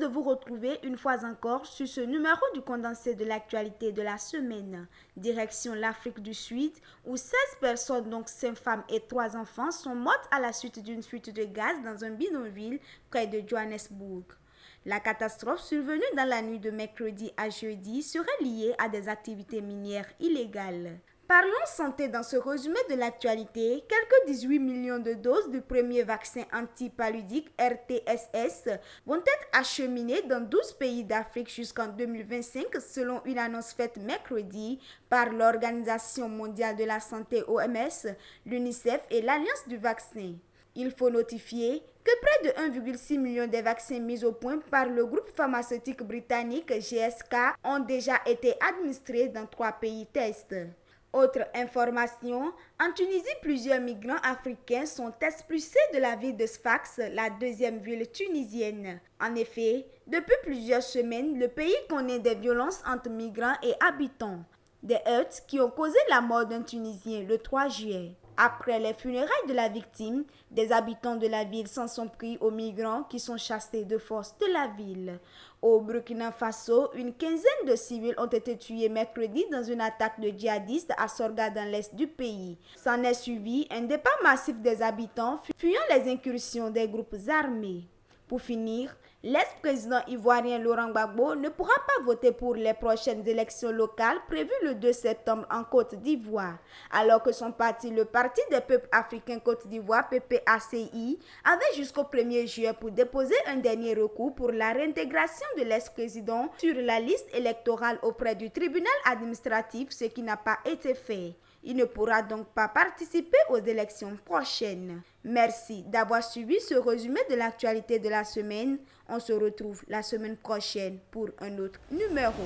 vous retrouver une fois encore sur ce numéro du condensé de l'actualité de la semaine. Direction l'Afrique du Sud, où 16 personnes, donc 5 femmes et 3 enfants, sont mortes à la suite d'une fuite de gaz dans un bidonville près de Johannesburg. La catastrophe survenue dans la nuit de mercredi à jeudi serait liée à des activités minières illégales. Parlons santé dans ce résumé de l'actualité. Quelques 18 millions de doses du premier vaccin antipaludique RTSS vont être acheminées dans 12 pays d'Afrique jusqu'en 2025 selon une annonce faite mercredi par l'Organisation mondiale de la santé OMS, l'UNICEF et l'Alliance du vaccin. Il faut notifier que près de 1,6 million des vaccins mis au point par le groupe pharmaceutique britannique GSK ont déjà été administrés dans 3 pays tests. Autre information, en Tunisie, plusieurs migrants africains sont expulsés de la ville de Sfax, la deuxième ville tunisienne. En effet, depuis plusieurs semaines, le pays connaît des violences entre migrants et habitants. Des heurts qui ont causé la mort d'un Tunisien le 3 juillet. Après les funérailles de la victime, des habitants de la ville s'en sont pris aux migrants qui sont chassés de force de la ville. Au Burkina Faso, une quinzaine de civils ont été tués mercredi dans une attaque de djihadistes à Sorga dans l'est du pays. S'en est suivi un départ massif des habitants fuyant les incursions des groupes armés. Pour finir, l'ex-président ivoirien Laurent Gbagbo ne pourra pas voter pour les prochaines élections locales prévues le 2 septembre en Côte d'Ivoire, alors que son parti, le Parti des peuples africains Côte d'Ivoire, PPACI, avait jusqu'au 1er juillet pour déposer un dernier recours pour la réintégration de l'ex-président sur la liste électorale auprès du tribunal administratif, ce qui n'a pas été fait. Il ne pourra donc pas participer aux élections prochaines. Merci d'avoir suivi ce résumé de l'actualité de la semaine. On se retrouve la semaine prochaine pour un autre numéro.